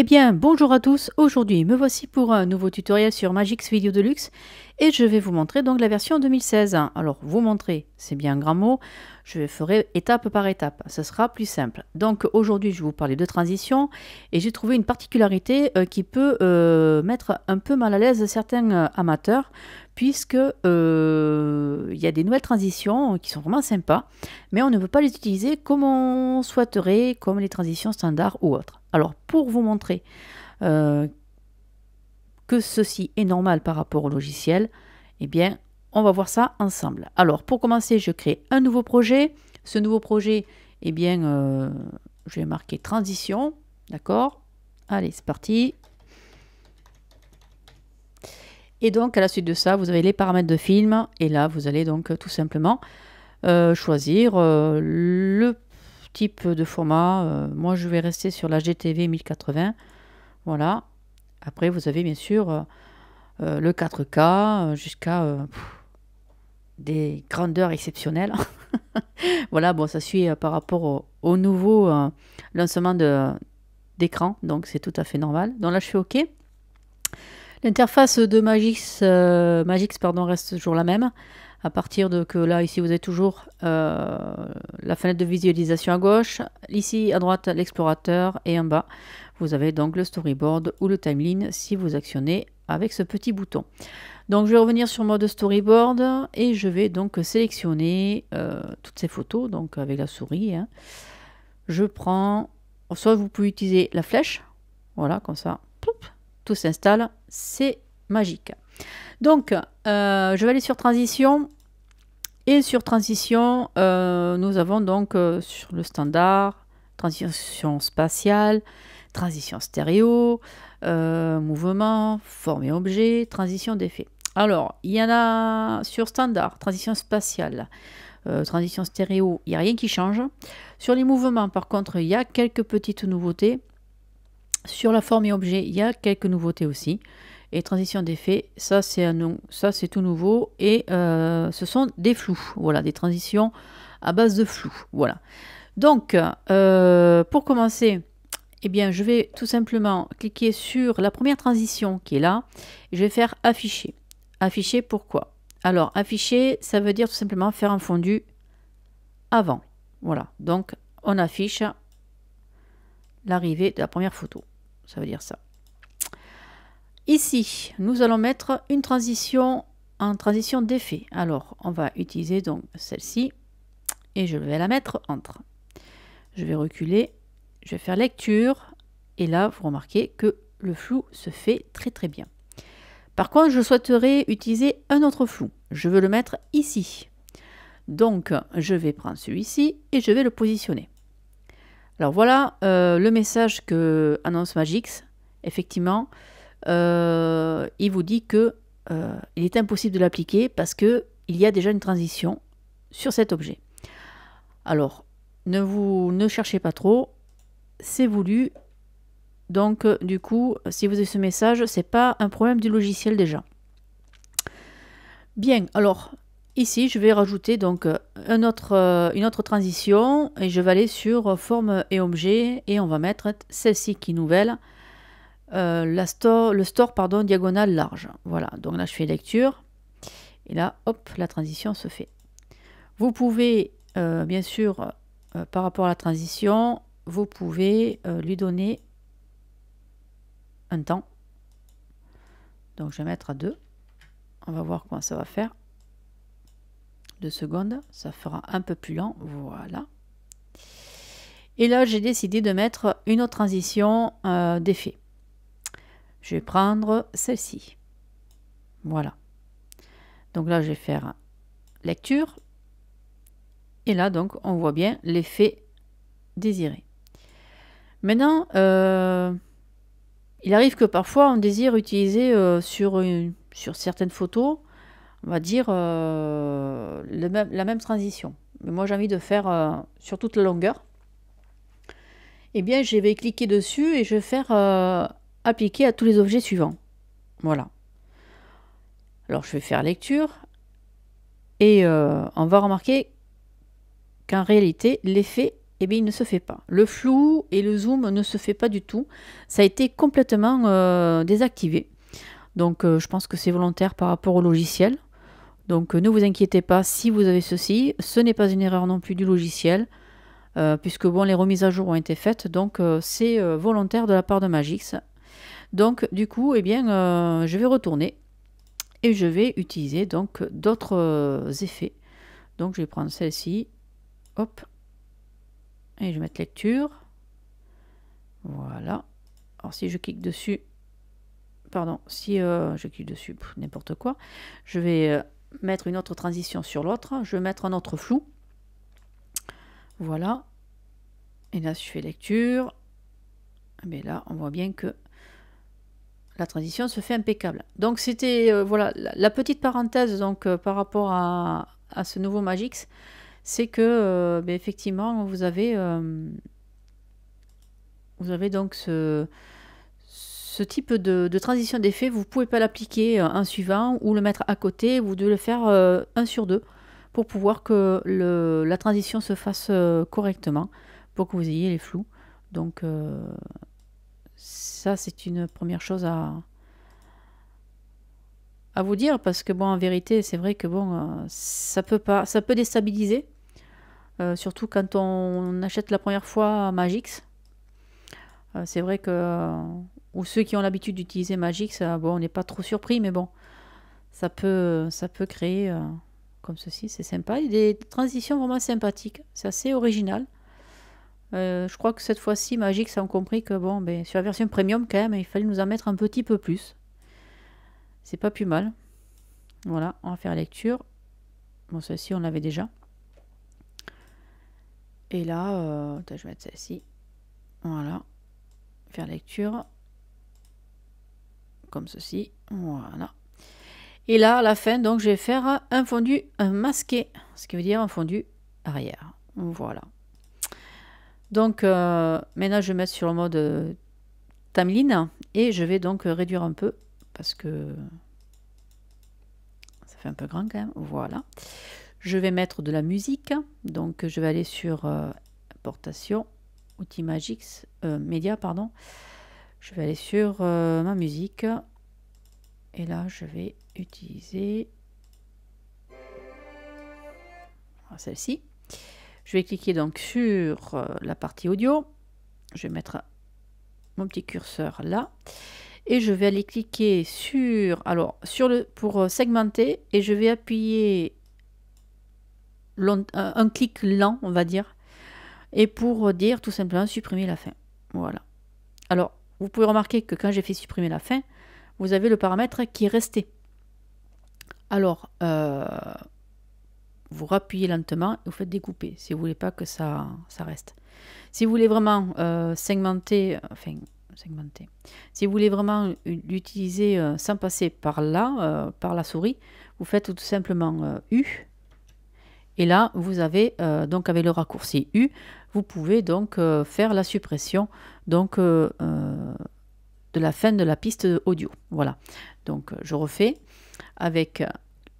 Eh bien, bonjour à tous. Aujourd'hui, me voici pour un nouveau tutoriel sur Magix Video Deluxe et je vais vous montrer donc la version 2016. Alors, vous montrer, c'est bien un grand mot. Je ferai étape par étape. Ce sera plus simple. Donc, aujourd'hui, je vais vous parler de transition et j'ai trouvé une particularité qui peut mettre un peu mal à l'aise certains amateurs puisque il y a des nouvelles transitions qui sont vraiment sympas, mais on ne peut pas les utiliser comme on souhaiterait, comme les transitions standards ou autres. Alors, pour vous montrer que ceci est normal par rapport au logiciel, eh bien, on va voir ça ensemble. Alors, pour commencer, je crée un nouveau projet. Ce nouveau projet, eh bien, je vais marquer transition, d'accord? Allez, c'est parti. Et donc, à la suite de ça, vous avez les paramètres de film. Et là, vous allez donc tout simplement choisir le type de format. Moi, je vais rester sur la GTV 1080. Voilà. Après, vous avez bien sûr le 4K jusqu'à des grandeurs exceptionnelles. Voilà, bon, ça suit par rapport au nouveau lancement d'écran. Donc, c'est tout à fait normal. Donc là, je fais OK. L'interface de Magix pardon, reste toujours la même. À partir de que là, ici, vous avez toujours la fenêtre de visualisation à gauche. Ici, à droite, l'explorateur. Et en bas, vous avez donc le storyboard ou le timeline si vous actionnez avec ce petit bouton. Donc, je vais revenir sur mode storyboard et je vais donc sélectionner toutes ces photos donc avec la souris. Hein. Je prends, soit vous pouvez utiliser la flèche. Voilà, comme ça. Poup, tout s'installe, c'est magique. Donc, je vais aller sur transition. Et sur transition, nous avons donc sur le standard, transition spatiale, transition stéréo, mouvement, forme et objet, transition d'effet. Alors, il y en a sur standard, transition spatiale, transition stéréo, il n'y a rien qui change. Sur les mouvements, par contre, il y a quelques petites nouveautés. Sur la forme et objet, il y a quelques nouveautés aussi. Et transition d'effet, ça c'est tout nouveau. Et ce sont des flous. Voilà, des transitions à base de flou. Voilà. Donc, pour commencer, eh bien, je vais tout simplement cliquer sur la première transition qui est là. Et je vais faire afficher. Afficher, pourquoi? Alors, afficher, ça veut dire tout simplement faire un fondu avant. Voilà. Donc, on affiche l'arrivée de la première photo. Ça veut dire ça. Ici, nous allons mettre une transition en transition d'effet. Alors, on va utiliser donc celle-ci et je vais la mettre entre. Je vais reculer, je vais faire lecture et là, vous remarquez que le flou se fait très très bien. Par contre, je souhaiterais utiliser un autre flou. Je veux le mettre ici. Donc, je vais prendre celui-ci et je vais le positionner. Alors voilà le message que annonce Magix. Effectivement, il vous dit que il est impossible de l'appliquer parce qu'il y a déjà une transition sur cet objet. Alors, ne cherchez pas trop, c'est voulu. Donc, du coup, si vous avez ce message, c'est pas un problème du logiciel déjà. Bien, alors, ici, je vais rajouter donc une autre transition et je vais aller sur forme et objet et on va mettre celle-ci qui est nouvelle. Le store pardon, diagonale large. Voilà, donc là je fais lecture et là hop, la transition se fait. Vous pouvez bien sûr par rapport à la transition, vous pouvez lui donner un temps. Donc je vais mettre à 2. On va voir comment ça va faire. 2 secondes, ça fera un peu plus lent. Voilà. Et là j'ai décidé de mettre une autre transition d'effet. Je vais prendre celle-ci. Voilà. Donc là, je vais faire lecture. Et là, donc, on voit bien l'effet désiré. Maintenant, il arrive que parfois, on désire utiliser sur certaines photos, on va dire, la même transition. Mais moi, j'ai envie de faire sur toute la longueur. Eh bien, je vais cliquer dessus et je vais faire appliquer à tous les objets suivants. Voilà. Alors, je vais faire lecture. Et on va remarquer qu'en réalité, l'effet eh bien, il ne se fait pas. Le flou et le zoom ne se fait pas du tout. Ça a été complètement désactivé. Donc, je pense que c'est volontaire par rapport au logiciel. Donc, ne vous inquiétez pas si vous avez ceci. Ce n'est pas une erreur non plus du logiciel, puisque bon, les remises à jour ont été faites. Donc, c'est volontaire de la part de Magix. Donc, du coup, eh bien, je vais retourner et je vais utiliser donc d'autres effets. Donc, je vais prendre celle-ci. Hop. Et je vais mettre lecture. Voilà. Alors, si je clique dessus, pardon, si je clique dessus, n'importe quoi, je vais mettre une autre transition sur l'autre. Je vais mettre un autre flou. Voilà. Et là, si je fais lecture, mais là, on voit bien que la transition se fait impeccable. Donc, c'était voilà la petite parenthèse donc par rapport à ce nouveau Magix, c'est que ben, effectivement, vous avez donc ce type de transition d'effet. Vous ne pouvez pas l'appliquer un suivant ou le mettre à côté. Vous devez le faire un sur deux pour pouvoir que la transition se fasse correctement, pour que vous ayez les flous. Donc, ça, c'est une première chose à vous dire, parce que bon, en vérité, c'est vrai que bon, ça peut déstabiliser, surtout quand on achète la première fois Magix. C'est vrai que ou ceux qui ont l'habitude d'utiliser Magix, bon, on n'est pas trop surpris, mais bon, ça peut créer comme ceci, c'est sympa. Il y a des transitions vraiment sympathiques, c'est assez original. Je crois que cette fois-ci, Magix a compris que bon, ben, sur la version premium, quand même, il fallait nous en mettre un petit peu plus. C'est pas plus mal. Voilà, on va faire lecture. Bon, celle-ci, on l'avait déjà. Et là, je vais mettre celle-ci. Voilà. Faire lecture. Comme ceci. Voilà. Et là, à la fin, donc, je vais faire un fondu masqué. Ce qui veut dire un fondu arrière. Voilà. Donc, maintenant, je vais mettre sur le mode timeline. Et je vais donc réduire un peu. Parce que ça fait un peu grand quand même. Voilà. Je vais mettre de la musique. Donc, je vais aller sur importation, outils Magix, média, pardon. Je vais aller sur ma musique. Et là, je vais utiliser celle-ci. Je vais cliquer donc sur la partie audio. Je vais mettre mon petit curseur là. Et je vais aller cliquer sur pour segmenter. Et je vais appuyer un clic lent, on va dire. Et pour dire tout simplement supprimer la fin. Voilà. Alors, vous pouvez remarquer que quand j'ai fait supprimer la fin, vous avez le paramètre qui est resté. Alors, vous rappuyez lentement et vous faites découper si vous voulez pas que ça reste. Si vous voulez vraiment segmenter, si vous voulez vraiment l'utiliser sans passer par là, par la souris, vous faites tout simplement U. Et là, vous avez, donc avec le raccourci U, vous pouvez donc faire la suppression donc, de la fin de la piste audio. Voilà. Donc, je refais avec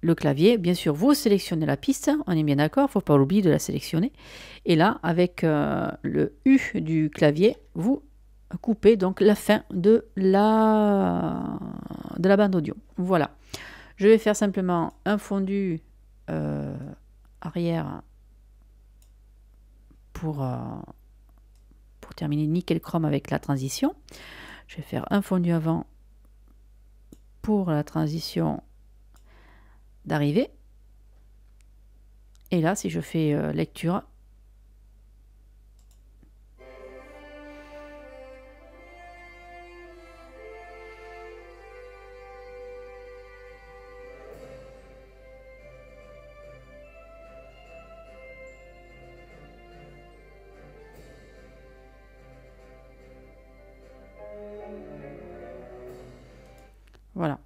le clavier. Bien sûr, vous sélectionnez la piste, on est bien d'accord, il ne faut pas oublier de la sélectionner. Et là, avec le U du clavier, vous coupez donc la fin de la bande audio. Voilà. Je vais faire simplement un fondu arrière pour terminer nickel chrome avec la transition. Je vais faire un fondu avant pour la transition d'arrivée. Et là, si je fais lecture, voilà.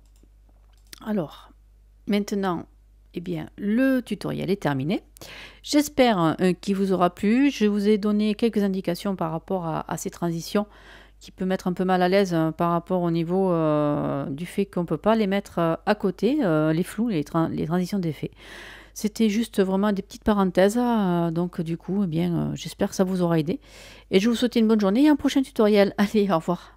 Alors, maintenant, eh bien, le tutoriel est terminé. J'espère qu'il vous aura plu. Je vous ai donné quelques indications par rapport à ces transitions qui peut mettre un peu mal à l'aise par rapport au niveau du fait qu'on ne peut pas les mettre à côté, les flous, les transitions d'effets. C'était juste vraiment des petites parenthèses. Donc du coup, eh bien, j'espère que ça vous aura aidé. Et je vous souhaite une bonne journée et un prochain tutoriel. Allez, au revoir.